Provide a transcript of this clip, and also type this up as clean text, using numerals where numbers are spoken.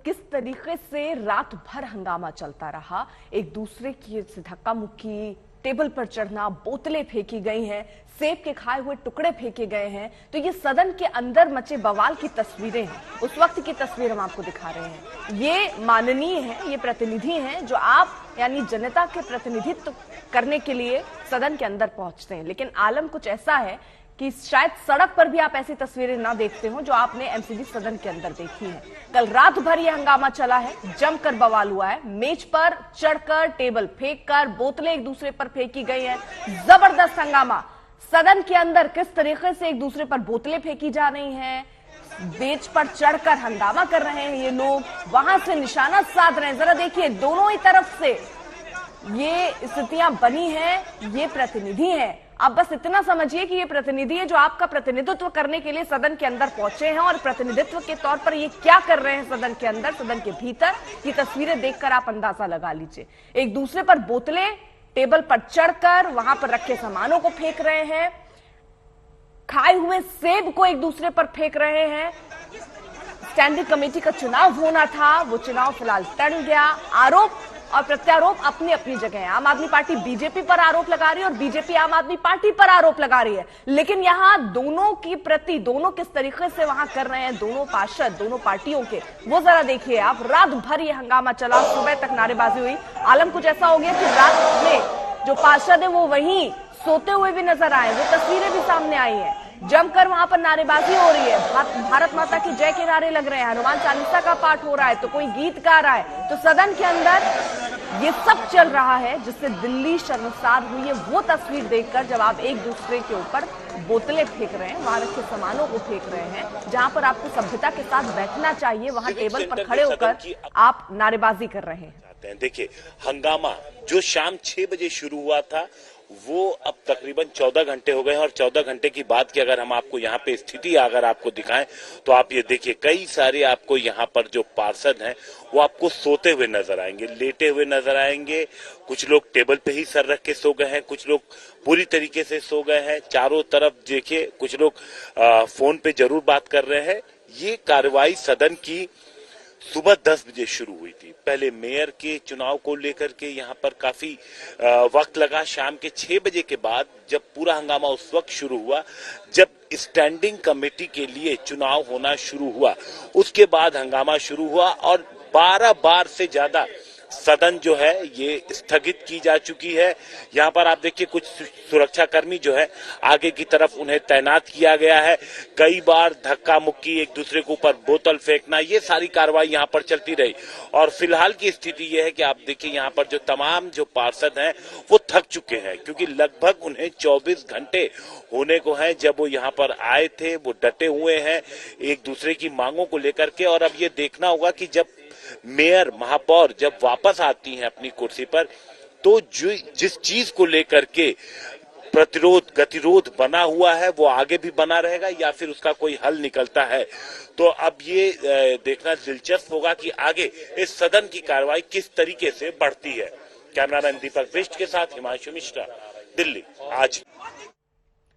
किस तरीके से रात भर हंगामा चलता रहा, एक दूसरे की धक्का मुक्की, टेबल पर चढ़ना, बोतलें फेंकी गई हैं, सेब के खाए हुए टुकड़े फेंके गए हैं। तो ये सदन के अंदर मचे बवाल की तस्वीरें हैं, उस वक्त की तस्वीर हम आपको दिखा रहे हैं। ये माननीय है, ये प्रतिनिधि हैं जो आप यानी जनता के प्रतिनिधित्व करने के लिए सदन के अंदर पहुंचते हैं। लेकिन आलम कुछ ऐसा है कि शायद सड़क पर भी आप ऐसी तस्वीरें ना देखते हो जो आपने एमसीडी सदन के अंदर देखी है। कल रात भर यह हंगामा चला है, जमकर बवाल हुआ है, मेज पर चढ़कर, टेबल फेंककर, बोतलें एक दूसरे पर फेंकी गई हैं, जबरदस्त हंगामा। सदन के अंदर किस तरीके से एक दूसरे पर बोतलें फेंकी जा रही हैं, मेज पर चढ़कर हंगामा कर रहे हैं ये लोग, वहां से निशाना साध रहे हैं। जरा देखिए, दोनों ही तरफ से ये स्थितियां बनी हैं। ये प्रतिनिधि हैं, आप बस इतना समझिए कि ये प्रतिनिधि है जो आपका प्रतिनिधित्व करने के लिए सदन के अंदर पहुंचे हैं, और प्रतिनिधित्व के तौर पर ये क्या कर रहे हैं सदन के अंदर, सदन के भीतर, ये तस्वीरें देखकर आप अंदाजा लगा लीजिए। एक दूसरे पर बोतलें टेबल पर चढ़कर वहां पर रखे सामानों को फेंक रहे हैं, खाए हुए सेब को एक दूसरे पर फेंक रहे हैं। स्टैंडिंग कमेटी का चुनाव होना था, वो चुनाव फिलहाल टल गया। आरोप और प्रत्यारोप अपनी अपनी जगह है। आम आदमी पार्टी बीजेपी पर आरोप लगा रही है और बीजेपी आम आदमी पार्टी पर आरोप लगा रही है, लेकिन यहां दोनों की प्रति, दोनों किस तरीके से वहां कर रहे हैं, दोनों पार्षद, दोनों पार्टियों के, वो जरा देखिए आप। रात भर ये हंगामा चला, सुबह तक नारेबाजी हुई। आलम कुछ ऐसा हो गया कि रात में जो पार्षद है वो वहीं सोते हुए भी नजर आए, वो तस्वीरें भी सामने आई है। जमकर वहां पर नारेबाजी हो रही है, भारत माता की जय के नारे लग रहे हैं, हनुमान चालीसा का पाठ हो रहा है, तो कोई गीत गा रहा है। तो सदन के अंदर ये सब चल रहा है, जिससे दिल्ली शर्मसार हुई है वो तस्वीर देखकर, जब आप एक दूसरे के ऊपर बोतलें फेंक रहे हैं, वहां रखे सामानों को फेंक रहे हैं। जहां पर आपको सभ्यता के साथ बैठना चाहिए, वहां टेबल पर खड़े होकर आप नारेबाजी कर रहे हैं। देखिए, हंगामा जो शाम 6 बजे शुरू हुआ था वो अब तकरीबन 14 घंटे हो गए हैं, और 14 घंटे की बात की अगर हम आपको यहाँ पे स्थिति अगर आपको दिखाएं तो आप ये देखिए, कई सारे आपको यहाँ पर जो पार्षद हैं वो आपको सोते हुए नजर आएंगे, लेटे हुए नजर आएंगे। कुछ लोग टेबल पे ही सर रख के सो गए हैं, कुछ लोग पूरी तरीके से सो गए हैं। चारों तरफ देखिए, कुछ लोग फोन पे जरूर बात कर रहे हैं। ये कार्रवाई सदन की सुबह 10 बजे शुरू हुई थी। पहले मेयर के चुनाव को लेकर के यहाँ पर काफी वक्त लगा। शाम के 6 बजे के बाद जब पूरा हंगामा उस वक्त शुरू हुआ जब स्टैंडिंग कमेटी के लिए चुनाव होना शुरू हुआ, उसके बाद हंगामा शुरू हुआ और 12 बार से ज्यादा सदन जो है ये स्थगित की जा चुकी है। यहाँ पर आप देखिए, कुछ सुरक्षाकर्मी जो है आगे की तरफ उन्हें तैनात किया गया है। कई बार धक्का मुक्की, एक दूसरे के ऊपर बोतल फेंकना, ये सारी कार्रवाई यहाँ पर चलती रही। और फिलहाल की स्थिति ये है कि आप देखिए, यहाँ पर जो तमाम जो पार्षद हैं वो थक चुके हैं, क्योंकि लगभग उन्हें 24 घंटे होने को हैं जब वो यहाँ पर आए थे। वो डटे हुए हैं एक दूसरे की मांगों को लेकर के। और अब ये देखना होगा कि जब मेयर, महापौर जब वापस आती हैं अपनी कुर्सी पर, तो जिस चीज को लेकर के प्रतिरोध, गतिरोध बना हुआ है वो आगे भी बना रहेगा या फिर उसका कोई हल निकलता है। तो अब ये देखना दिलचस्प होगा कि आगे इस सदन की कार्रवाई किस तरीके से बढ़ती है। कैमरामैन दीपक बिष्ट के साथ हिमांशु मिश्रा, दिल्ली आज।